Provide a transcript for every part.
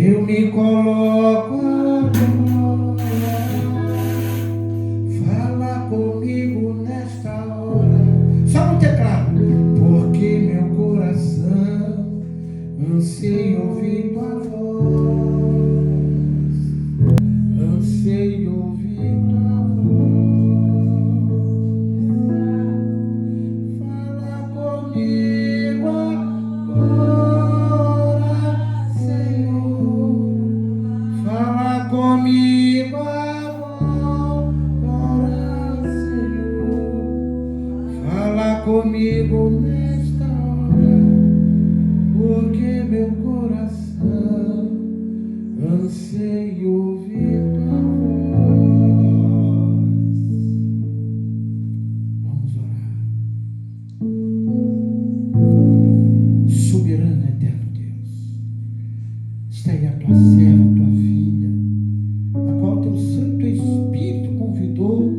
eu me coloco agora. Fala comigo nesta hora. Só no teclado. Porque meu coração anseia ouvir tua voz. Anseia ouvir tua voz. Fala comigo agora, Senhor. Fala comigo agora, Senhor. Fala comigo nesta hora, porque meu coração anseia ouvir tua voz. Vamos orar. Soberano eterno Deus, está aí a tua serva, a tua filha, a qual teu Santo Espírito convidou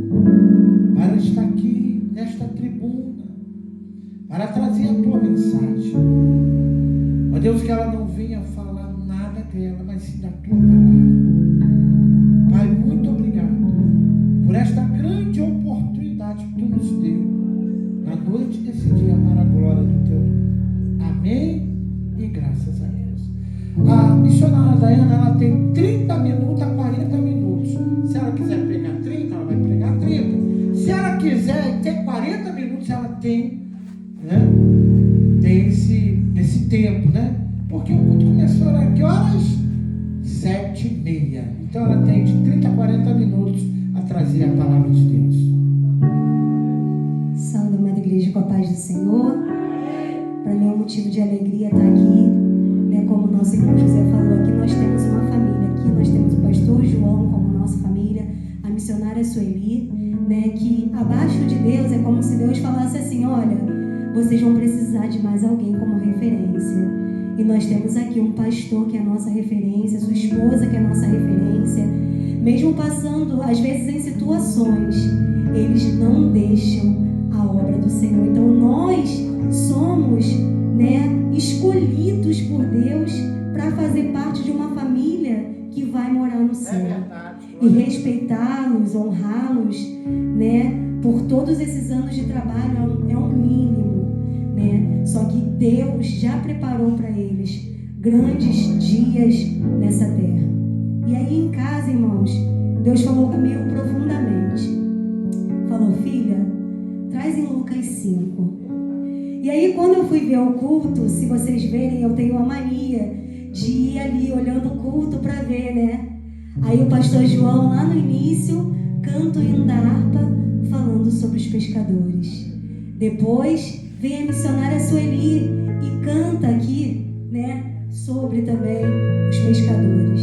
para estar aqui nesta tribuna, para trazer a tua mensagem. Ó Deus, que ela não venha falar nada dela, mas sim da tua palavra. Pai, muito obrigado por esta grande oportunidade que tu nos deu na noite desse dia para a glória do teu nome. Amém e graças a Deus. A missionária Daiana, ela tem 30 minutos a 40 minutos. Se ela quiser pregar 30, ela vai pregar 30. Se ela quiser ter 40 minutos, ela tem, né? Tem esse tempo, né? Porque o culto começou a que horas? 7h30. Então ela tem de 30 a 40 minutos a trazer a palavra de Deus. Saúde, amada igreja, com a paz do Senhor. Para mim é um motivo de alegria estar aqui, né? Como o nosso irmão José falou, aqui nós temos uma família. Aqui nós temos o pastor João como nossa família, a missionária Sueli, né? Que abaixo de Deus é como se Deus falasse assim: olha, vocês vão precisar de mais alguém como referência. E nós temos aqui um pastor que é a nossa referência, sua esposa que é a nossa referência. Mesmo passando, às vezes, em situações, eles não deixam a obra do Senhor. Então, nós somos, né, escolhidos por Deus para fazer parte de uma família que vai morar no céu. E respeitá-los, honrá-los, né, por todos esses anos de trabalho é um mínimo, né? Só que Deus já preparou para eles grandes dias nessa terra. E aí em casa, irmãos, Deus falou comigo profundamente. Falou: filha, traz em Lucas 5. E aí quando eu fui ver o culto, se vocês verem, eu tenho a mania de ir ali olhando o culto para ver, né? Aí o pastor João, lá no início, canta o hino da harpa falando sobre os pescadores. Depois vem a missionária Sueli e canta aqui, né, sobre também os pescadores.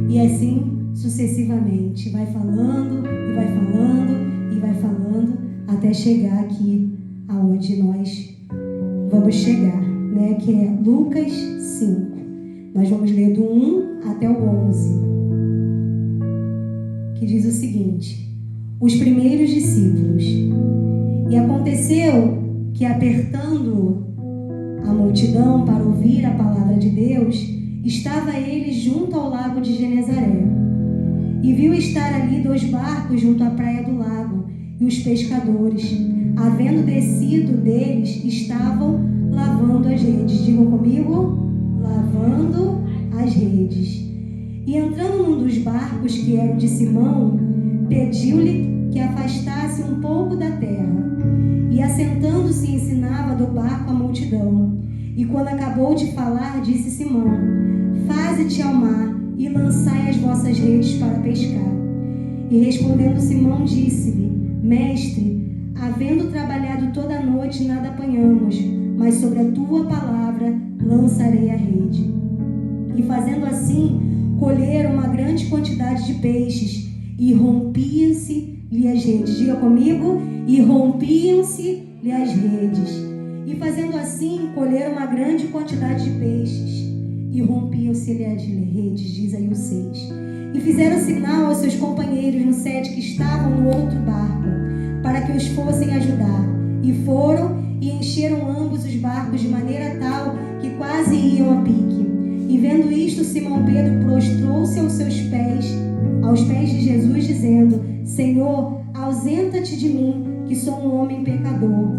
E assim sucessivamente, vai falando e vai falando e vai falando até chegar aqui aonde nós vamos chegar, né, que é Lucas 5. Nós vamos ler do 1 até o 11, que diz o seguinte: os primeiros discípulos. E aconteceu que, apertando a multidão para ouvir a palavra de Deus, estava ele junto ao lago de Genezaré. E viu estar ali 2 barcos junto à praia do lago, e os pescadores, havendo descido deles, estavam lavando as redes. Digam comigo: lavando as redes. E entrando num dos barcos, que era o de Simão, pediu-lhe que afastasse um pouco da terra. E assentando-se ensinava do barco a multidão. E quando acabou de falar, disse Simão: faze-te ao mar e lançai as vossas redes para pescar. E respondendo Simão, disse-lhe: mestre, havendo trabalhado toda a noite, nada apanhamos, mas sobre a tua palavra lançarei a rede. E fazendo assim, colheram uma grande quantidade de peixes, e rompiam-se-lhe as redes. Diga comigo: e rompiam-se-lhe as redes. E fazendo assim, colheram uma grande quantidade de peixes, e rompiam-se-lhe as redes, diz aí o 6. E fizeram sinal aos seus companheiros no 7 que estavam no outro barco, para que os fossem ajudar. E foram e encheram ambos os barcos de maneira tal que quase iam a pique. E vendo isto, Simão Pedro prostrou-se aos pés de Jesus, dizendo: Senhor, ausenta-te de mim, que sou um homem pecador.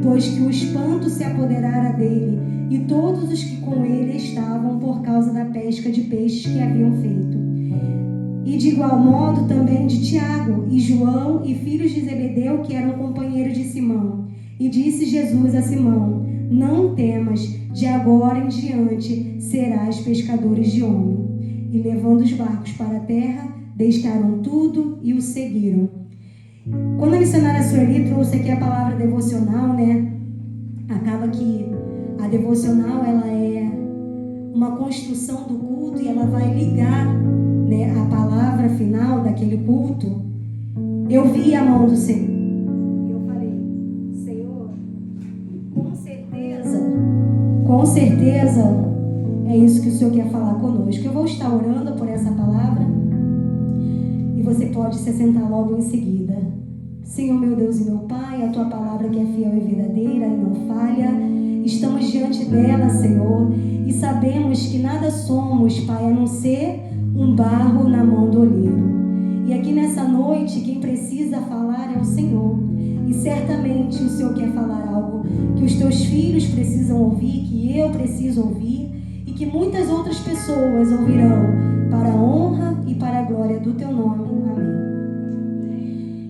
Pois que o espanto se apoderara dele e todos os que com ele estavam, por causa da pesca de peixes que haviam feito. E de igual modo também de Tiago e João e filhos de Zebedeu, que eram companheiros de Simão. E disse Jesus a Simão: Não temas, de agora em diante serás pescadores de homem. E levando os barcos para a terra, deixaram tudo e o seguiram. Quando a missionária Sueli trouxe aqui a palavra devocional, né? Acaba que a devocional, ela é uma construção do culto e ela vai ligar, né, a palavra final daquele culto. Eu vi a mão do Senhor. E eu falei: Senhor, com certeza é isso que o Senhor quer falar conosco. Eu vou estar orando por essa palavra e você pode se sentar logo em seguida. Senhor, meu Deus e meu Pai, a Tua palavra que é fiel e verdadeira e não falha, estamos diante dela, Senhor, e sabemos que nada somos, Pai, a não ser um barro na mão do oleiro. E aqui nessa noite, quem precisa falar é o Senhor. E certamente o Senhor quer falar algo que os Teus filhos precisam ouvir, que eu preciso ouvir, e que muitas outras pessoas ouvirão, para a honra e para a glória do Teu nome. Amém.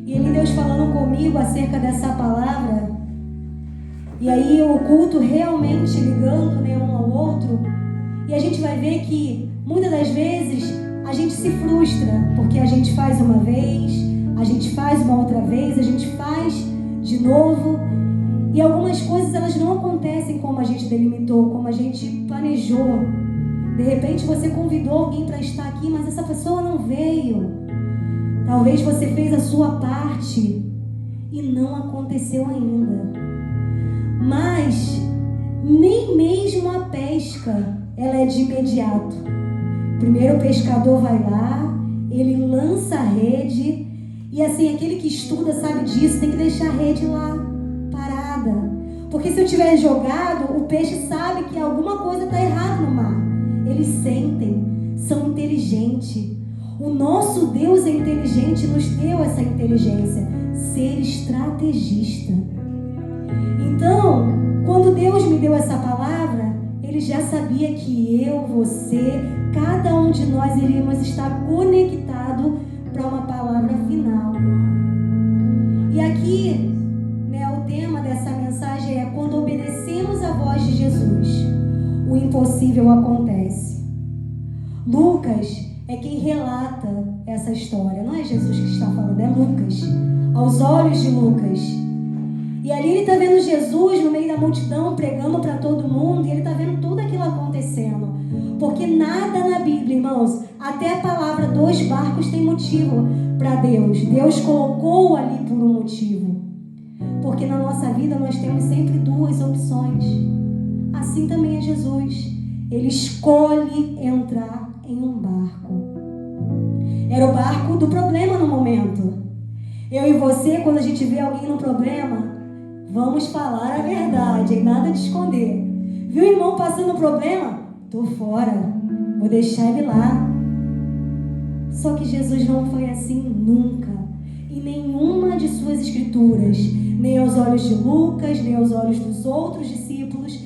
E ele, Deus falando comigo acerca dessa palavra, e aí o culto realmente ligando, né, um ao outro, e a gente vai ver que muitas das vezes a gente se frustra, porque a gente faz uma vez, a gente faz uma outra vez, a gente faz de novo, e algumas coisas elas não acontecem como a gente delimitou, como a gente planejou. De repente você convidou alguém para estar aqui, mas essa pessoa não veio. Talvez você fez a sua parte e não aconteceu ainda. Mas nem mesmo a pesca, ela é de imediato. Primeiro o pescador vai lá, ele lança a rede, e assim, aquele que estuda sabe disso, tem que deixar a rede lá, parada. Porque se eu tiver jogado, o peixe sabe que alguma coisa está errada no mar. Eles sentem, são inteligentes. O nosso Deus é inteligente, nos deu essa inteligência, ser estrategista. Então, quando Deus me deu essa palavra, Ele já sabia que eu, você, cada um de nós iríamos estar conectado para uma palavra final. E aqui, né, o tema dessa mensagem é: quando obedecemos a voz de Jesus, o impossível acontece. Lucas é quem relata essa história. Não é Jesus que está falando, é Lucas. Aos olhos de Lucas. E ali ele está vendo Jesus no meio da multidão, pregando para todo mundo. E ele está vendo tudo aquilo acontecendo. Porque nada na Bíblia, irmãos, até a palavra 2 barcos tem motivo para Deus. Deus colocou ali por um motivo. Porque na nossa vida nós temos sempre 2 opções. Assim também é Jesus. Ele escolhe entrar em um barco. Era o barco do problema no momento. Eu e você, quando a gente vê alguém no problema, vamos falar a verdade, e nada de esconder. Viu o irmão passando problema? Tô fora, vou deixar ele lá. Só que Jesus não foi assim nunca. Em nenhuma de suas escrituras, nem aos olhos de Lucas, nem aos olhos dos outros discípulos,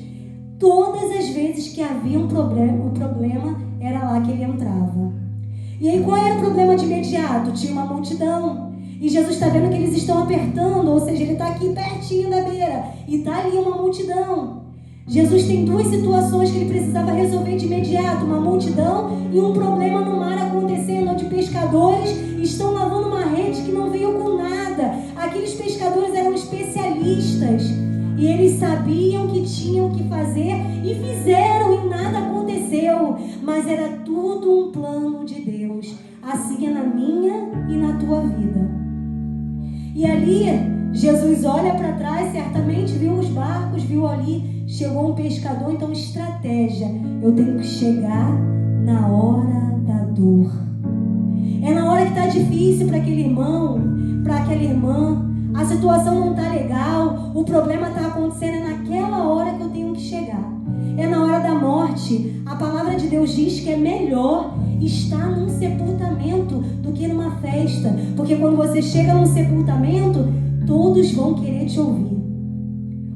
todas as vezes que havia um problema, o problema era lá que ele entrava. E aí qual era o problema de imediato? Tinha uma multidão. E Jesus está vendo que eles estão apertando, ou seja, ele está aqui pertinho da beira. E está ali uma multidão. Jesus tem 2 situações que ele precisava resolver de imediato. Uma multidão e um problema no mar acontecendo, onde pescadores estão lavando uma rede que não veio com nada. Aqueles pescadores eram especialistas. E eles sabiam que tinham que fazer e fizeram e nada aconteceu. Mas era tudo um plano de Deus. Assim é na minha e na tua vida. E ali, Jesus olha para trás, certamente viu os barcos, viu ali, chegou um pescador. Então, estratégia. Eu tenho que chegar na hora da dor. É na hora que está difícil para aquele irmão, para aquela irmã. A situação não está legal, o problema está acontecendo, é naquela hora que eu tenho que chegar. É na hora da morte. morte, a palavra de Deus diz que é melhor estar num sepultamento do que numa festa. Porque quando você chega num sepultamento, todos vão querer te ouvir.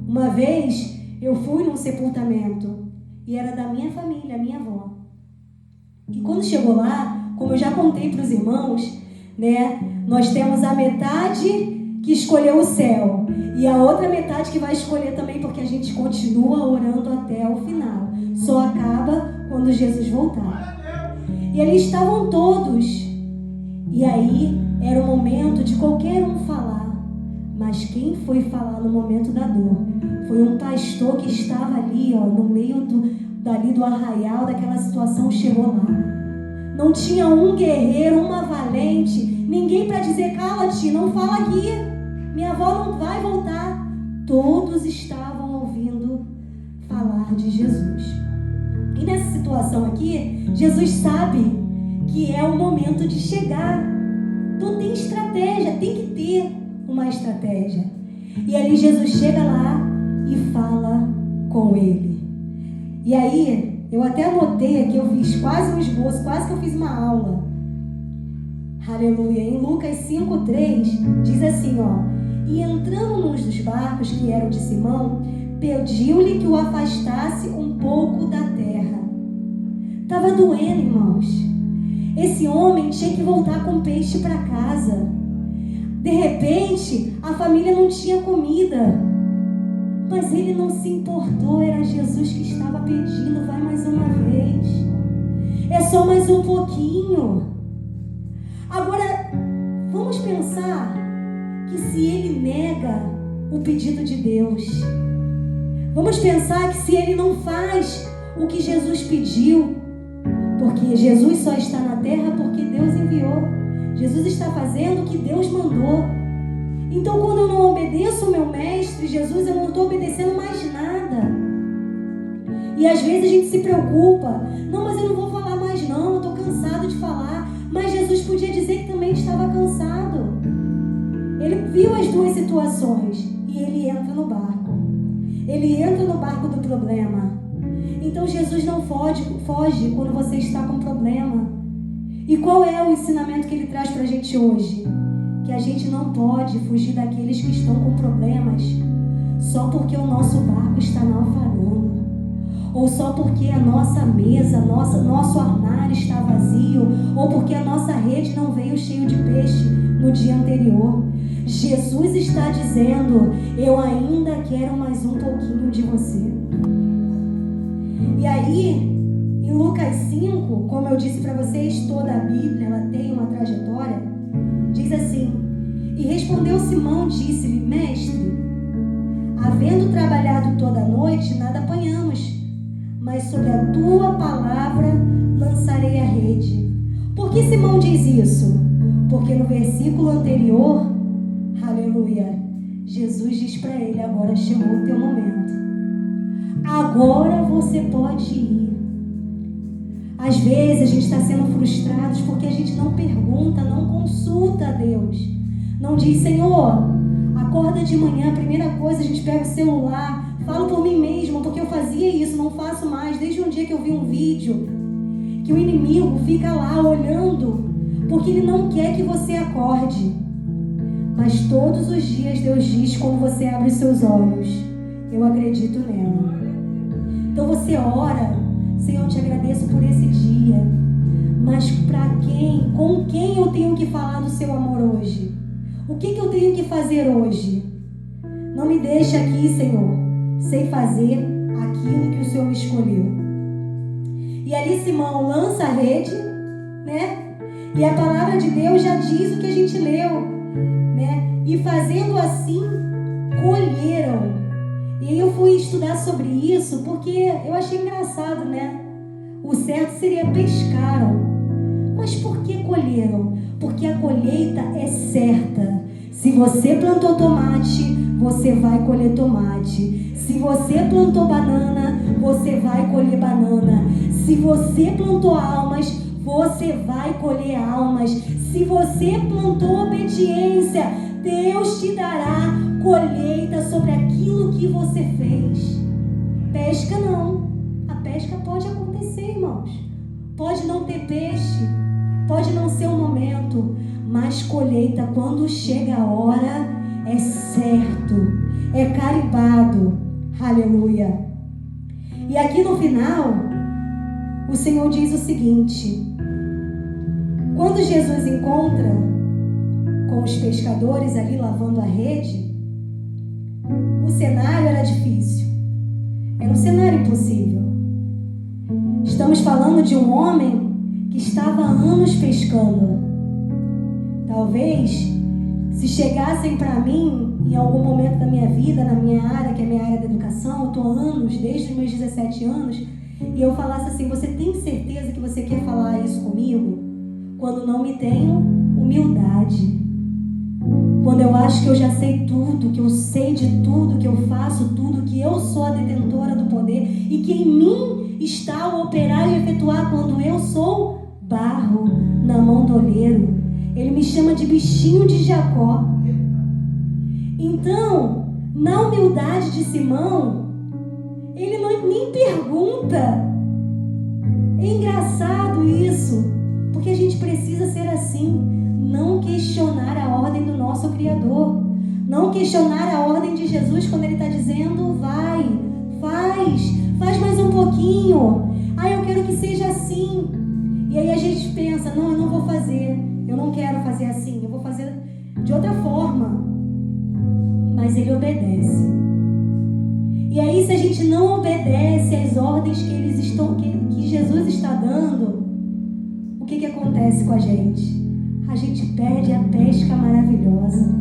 Uma vez eu fui num sepultamento e era da minha família, minha avó. E quando chegou lá, como eu já contei para os irmãos, né, nós temos a metade que escolheu o céu e a outra metade que vai escolher também, porque a gente continua orando até o final. Só acaba quando Jesus voltar. E ali estavam todos. E aí era o momento de qualquer um falar. Mas quem foi falar no momento da dor foi um pastor que estava ali, ó, no meio do arraial, daquela situação, chegou lá. Não tinha um guerreiro, uma valente, ninguém para dizer: cala-te, não fala aqui, minha avó não vai voltar. Todos estavam ouvindo falar de Jesus. E nessa situação aqui, Jesus sabe que é o momento de chegar. Então tem estratégia, tem que ter uma estratégia. E ali Jesus chega lá e fala com ele. E aí, eu até anotei aqui, eu fiz quase um esboço, quase que eu fiz uma aula. Aleluia. Em Lucas 5:3 diz assim, ó: e entrando num dos barcos que era o de Simão, pediu-lhe que o afastasse um pouco da terra. Estava doendo, irmãos. Esse homem tinha que voltar com peixe para casa. De repente, a família não tinha comida. Mas ele não se importou, era Jesus que estava pedindo: vai mais uma vez. É só mais um pouquinho. Agora, vamos pensar que se ele nega o pedido de Deus, vamos pensar que se ele não faz o que Jesus pediu, porque Jesus só está na terra porque Deus enviou. Jesus está fazendo o que Deus mandou. Então, quando eu não obedeço o meu mestre, Jesus, eu não estou obedecendo mais nada. E às vezes a gente se preocupa: não, mas eu não vou falar mais não, eu estou cansado de falar. Mas Jesus podia dizer que também estava cansado. Ele viu as duas situações e ele entra no barco. Ele entra no barco do problema. Então Jesus não foge quando você está com problema. E qual é o ensinamento que ele traz para a gente hoje? Que a gente não pode fugir daqueles que estão com problemas só porque o nosso barco está naufragando, ou só porque a nossa mesa, nosso armário está vazio, ou porque a nossa rede não veio cheio de peixe no dia anterior. Jesus está dizendo: eu ainda quero mais um pouquinho de você. E aí, em Lucas 5, como eu disse para vocês, toda a Bíblia ela tem uma trajetória. Diz assim: e respondeu Simão, disse-lhe: mestre, havendo trabalhado toda a noite, nada apanhamos, mas sobre a tua palavra lançarei a rede. Por que Simão diz isso? Porque no versículo anterior, aleluia, Jesus diz para ele: agora chegou o teu momento. Agora você pode ir. Às vezes a gente está sendo frustrado porque a gente não pergunta, não consulta a Deus. Não diz: Senhor, acorda de manhã, primeira coisa, a gente pega o celular, falo por mim mesmo, porque eu fazia isso, não faço mais. Desde um dia que eu vi um vídeo, que o inimigo fica lá olhando, porque ele não quer que você acorde. Mas todos os dias Deus diz, quando você abre os seus olhos: eu acredito nela. Então você ora: Senhor, eu te agradeço por esse dia, mas para quem, com quem eu tenho que falar do seu amor hoje? O que eu tenho que fazer hoje? Não me deixe aqui, Senhor, sem fazer aquilo que o Senhor me escolheu. E ali Simão lança a rede, né? E a palavra de Deus já diz o que a gente leu, né? E fazendo assim, colheram. E aí eu fui estudar sobre isso porque eu achei engraçado, né? O certo seria pescaram. Mas por que colheram? Porque a colheita é certa. Se você plantou tomate, você vai colher tomate. Se você plantou banana, você vai colher banana. Se você plantou almas, você vai colher almas. Se você plantou obediência, Deus te dará colheita sobre aquilo que você fez. Pesca não. A pesca pode acontecer, irmãos. Pode não ter peixe, pode não ser o momento, mas colheita, quando chega a hora, é certo, é carimbado. Aleluia. E aqui no final, o Senhor diz o seguinte: quando Jesus encontra com os pescadores ali lavando a rede, o cenário era difícil, era um cenário impossível. Estamos falando de um homem que estava há anos pescando. Talvez, se chegassem para mim, em algum momento da minha vida, na minha área, que é a minha área da educação, eu estou há anos, desde os meus 17 anos, e eu falasse assim: você tem certeza que você quer falar isso comigo? Quando não me tenho humildade. Quando eu acho que eu já sei tudo, que eu sei de tudo, que eu faço tudo, que eu sou a detentora do poder e que em mim está o operar e efetuar, quando eu sou barro na mão do oleiro. Ele me chama de bichinho de Jacó. Então, na humildade de Simão, ele nem pergunta. É engraçado isso, porque a gente precisa ser assim, não questionar a ordem do nosso Criador, não questionar a ordem de Jesus quando Ele está dizendo: vai, faz mais um pouquinho, eu quero que seja assim. E aí a gente pensa: não, eu não vou fazer, eu não quero fazer assim, eu vou fazer de outra forma. Mas Ele obedece. E aí, se a gente não obedece às ordens que Jesus está dando, o que acontece com a gente? A gente perde a pesca maravilhosa.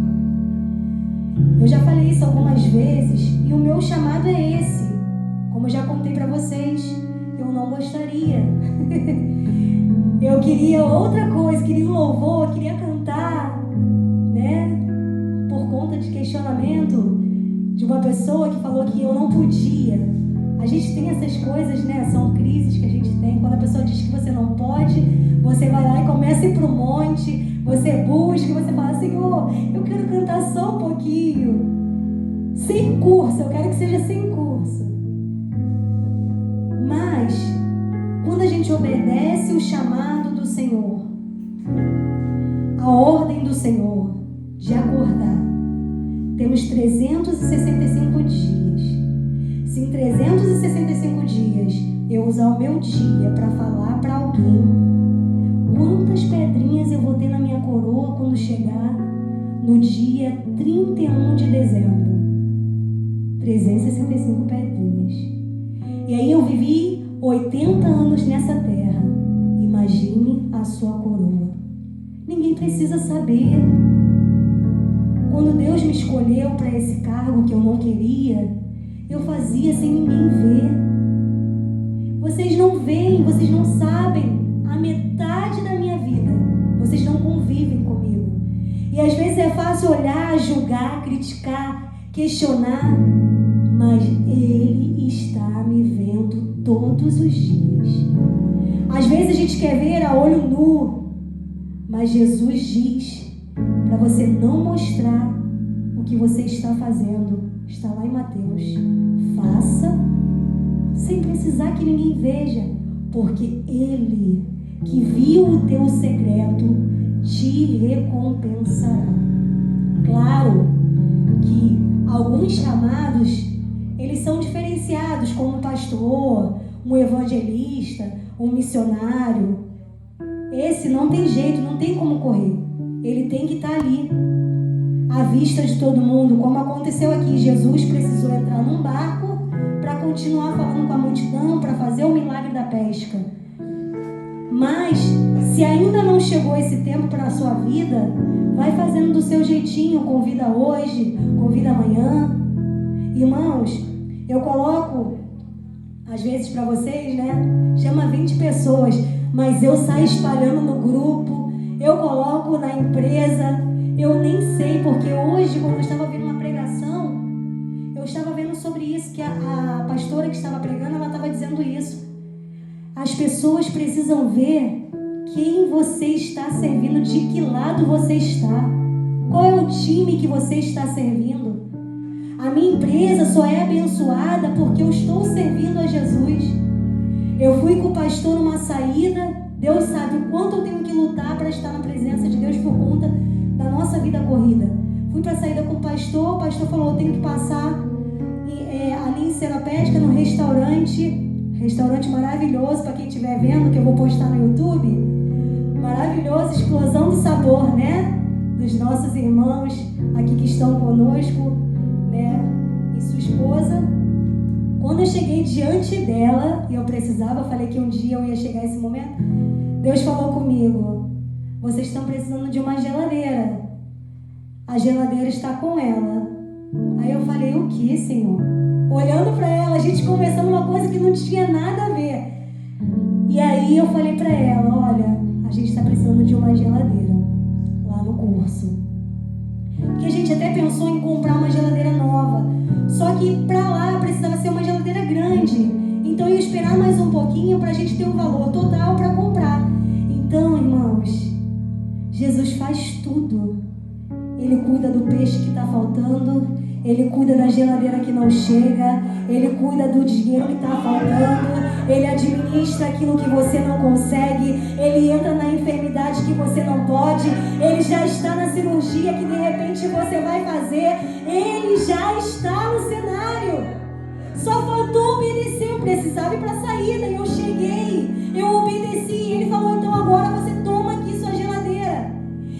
Eu já falei isso algumas vezes, e o meu chamado é esse. Como eu já contei para vocês, eu não gostaria. Eu queria outra coisa, queria um louvor, queria cantar, né? Por conta de questionamento de uma pessoa que falou que eu não podia. A gente tem essas coisas, né? São crises que a gente tem. Quando a pessoa diz que você não pode, você vai lá e começa a ir para o monte, você busca, você fala: Senhor, eu quero cantar só um pouquinho. Sem curso, eu quero que seja sem curso. Mas, quando a gente obedece o chamado do Senhor, a ordem do Senhor de acordar, temos 365 dias. Se em 365 dias eu usar o meu dia para falar para alguém, quantas pedrinhas eu vou ter na minha coroa quando chegar no dia 31 de dezembro? 365 pedrinhas. E aí eu vivi 80 anos nessa terra. Imagine a sua coroa. Ninguém precisa saber. Quando Deus me escolheu para esse cargo que eu não queria, eu fazia sem ninguém ver. Vocês não veem, vocês não sabem a metade da minha vida. Vocês não convivem comigo. E às vezes é fácil olhar, julgar, criticar, questionar, mas Ele está me vendo todos os dias. Às vezes a gente quer ver a olho nu, mas Jesus diz para você não mostrar o que você está fazendo. Está lá em Mateus: faça sem precisar que ninguém veja, porque Ele que viu o teu secreto te recompensará. Claro que alguns chamados, eles são diferenciados, como um pastor, um evangelista, um missionário. Esse não tem jeito, não tem como correr. Ele tem que estar ali, à vista de todo mundo, como aconteceu aqui. Jesus precisou entrar num barco para continuar falando com a multidão, para fazer o milagre da pesca. Mas, se ainda não chegou esse tempo para a sua vida, vai fazendo do seu jeitinho. Convida hoje, convida amanhã. Irmãos, eu coloco, às vezes para vocês, né? Chama 20 pessoas, mas eu saio espalhando no grupo, eu coloco na empresa, eu nem sei, porque hoje, quando eu estava vendo uma pregação, eu estava vendo sobre isso, que a pastora que estava pregando, ela estava dizendo isso. As pessoas precisam ver quem você está servindo, de que lado você está, qual é o time que você está servindo. A minha empresa só é abençoada porque eu estou servindo a Jesus. Eu fui com o pastor numa saída. Deus sabe o quanto eu tenho que lutar para estar na presença de Deus por conta da nossa vida corrida. Fui para a saída com o pastor falou, eu tenho que passar ali em Seropédica, no restaurante maravilhoso, para quem estiver vendo, que eu vou postar no YouTube. Maravilhoso, explosão do sabor, né? Dos nossos irmãos aqui que estão conosco, né? E sua esposa. Quando eu cheguei diante dela, e eu falei que um dia eu ia chegar a esse momento, Deus falou comigo, vocês estão precisando de uma geladeira. A geladeira está com ela. Aí eu falei, o que, Senhor? Olhando para ela, a gente conversando uma coisa que não tinha nada a ver. E aí eu falei para ela, olha, a gente está precisando de uma geladeira lá no curso. Porque a gente até pensou em comprar uma geladeira nova. Só que para lá precisava ser uma geladeira grande. Então eu ia esperar mais um pouquinho para a gente ter o valor total para comprar. Então, irmãos, Jesus faz tudo. Ele cuida do peixe que está faltando. Ele cuida da geladeira que não chega. Ele cuida do dinheiro que está faltando. Ele administra aquilo que você não consegue. Ele entra na enfermidade que você não pode. Ele já está na cirurgia que de repente você vai fazer. Ele já está no cenário. Só faltou obedecer. Eu precisava ir para a saída e eu cheguei. Eu obedeci. Ele falou, então agora você toma aqui sua geladeira.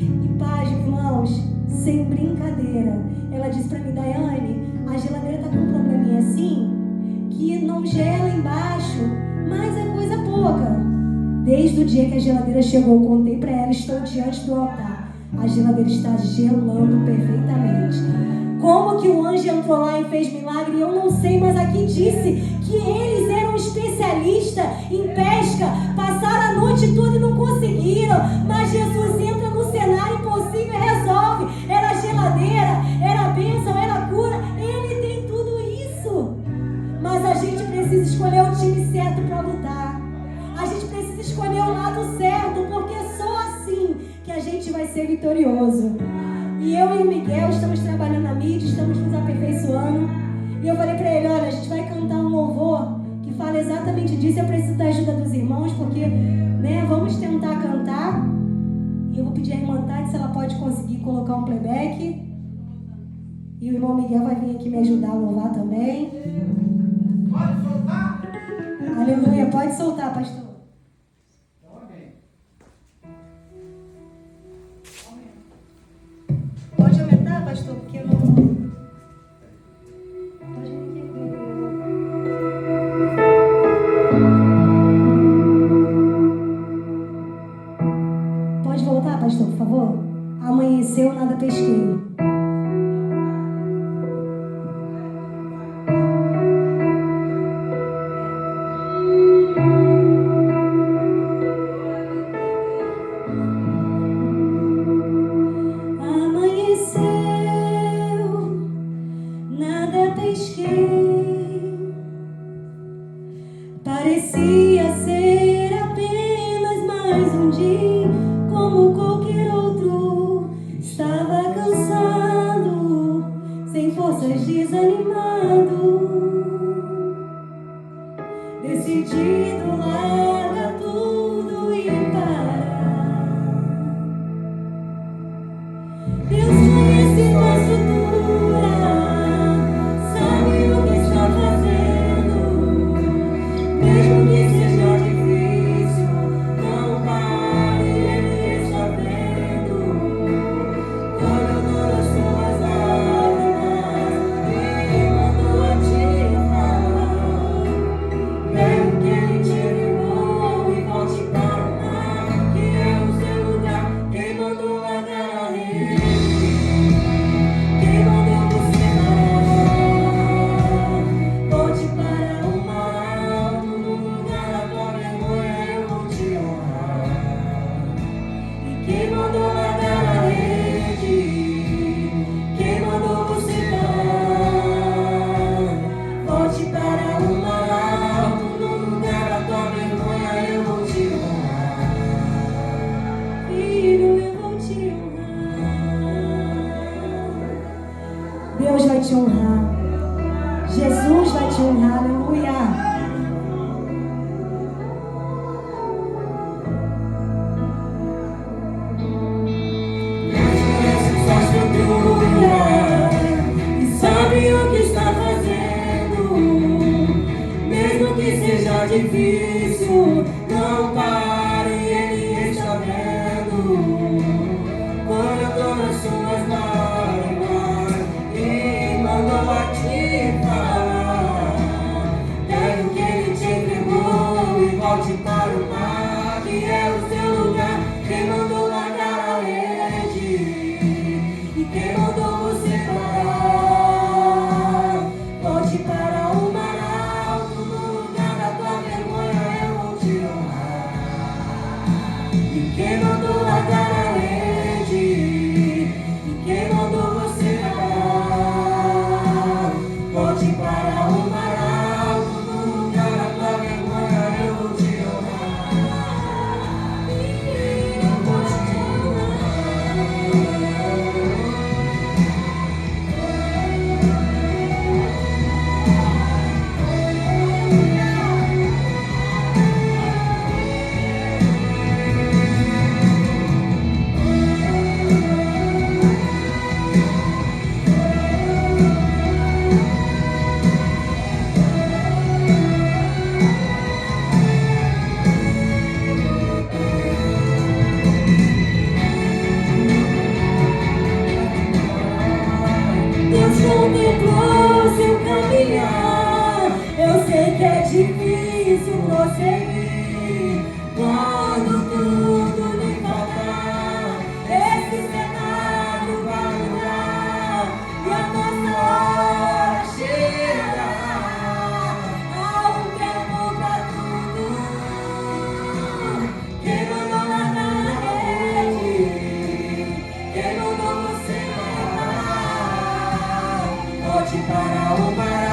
E paz, irmãos, sem brincadeira. Ela disse para mim, Daiane, a geladeira está com um probleminha assim, que não gela embaixo, mas é coisa pouca. Desde o dia que a geladeira chegou, eu contei para ela, estou diante do altar. A geladeira está gelando perfeitamente. Como que o anjo entrou lá e fez milagre, eu não sei, mas aqui disse que eles eram especialistas em pesca, passaram a noite toda e não conseguiram, mas Jesus entra no cenário impossível e resolve. Era geladeira, era bênção, era cura, ele tem tudo isso. Mas a gente precisa escolher o time certo para lutar. A gente precisa escolher o lado certo, porque é só assim que a gente vai ser vitorioso. E eu e o Miguel estamos trabalhando na mídia, estamos nos aperfeiçoando. E eu falei para ele, olha, a gente vai cantar um louvor que fala exatamente disso. Eu preciso da ajuda dos irmãos, porque, né, vamos tentar cantar. E eu vou pedir à irmã Tati se ela pode conseguir colocar um playback. E o irmão Miguel vai vir aqui me ajudar a louvar também. Pode soltar? Aleluia, pode soltar, pastor. Pode aumentar, pastor, porque eu não... Pode vir aqui comigo. Pode voltar, pastor, por favor? Amanheceu, nada pesquei. Parecia ser apenas mais um dia, como qualquer outro. Estava cansado, sem forças, desanimado, decidido largar tudo e parar. Deus conhece nossa estrutura, sabe o que está fazendo. Mesmo que seja difícil, não pare, Ele está vendo. Olhando as suas lágrimas e mandou a te falar. Pega o que Ele te ligou. está difícil, não pare, Ele está vendo. Quando eu dou nas suas lágrimas e mandou a te falar, pega o que Ele te entregou e volte para o mar, que é o seu lugar. Quem mandou largar a rede e quem mandou você parar, volte para o mar alto, no lugar da tua vergonha eu vou te honrar. E quem mandou largar a rede e quem mandou você parar, volte para o mar alto, no lugar da tua vergonha eu vou te honrar. Eu vou te Deus contemplou seu caminhar. Eu sei que é difícil prosseguir quando tudo lhe faltar. Esse cenário vai mudar e a nossa hora chegará. Há um tempo pra tudo. Quem mandou largar a rede? Quem mandou você parar? Volte para o mar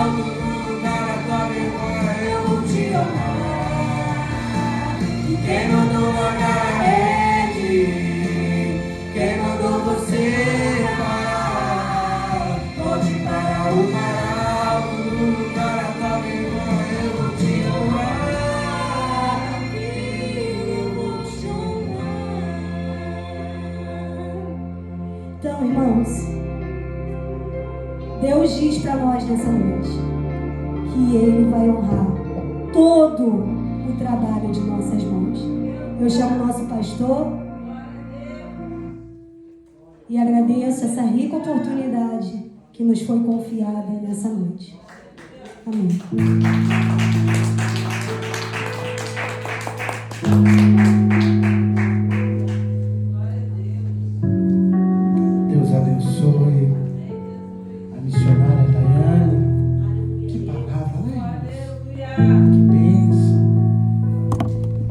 alto, no lugar da tua vergonha eu vou te honrar. E quem mandou largar a rede? Quem mandou você parar? Volte para o mar alto, no lugar da tua vergonha eu vou te honrar. Filho, eu vou te honrar. Então, irmãos, Deus diz para nós nessa noite que Ele vai honrar todo o trabalho de nossas mãos. Eu chamo o nosso pastor e agradeço essa rica oportunidade que nos foi confiada nessa noite. Amém. Deus abençoe a missionária Daiane. Que palavra, né, irmãos? Que bênção.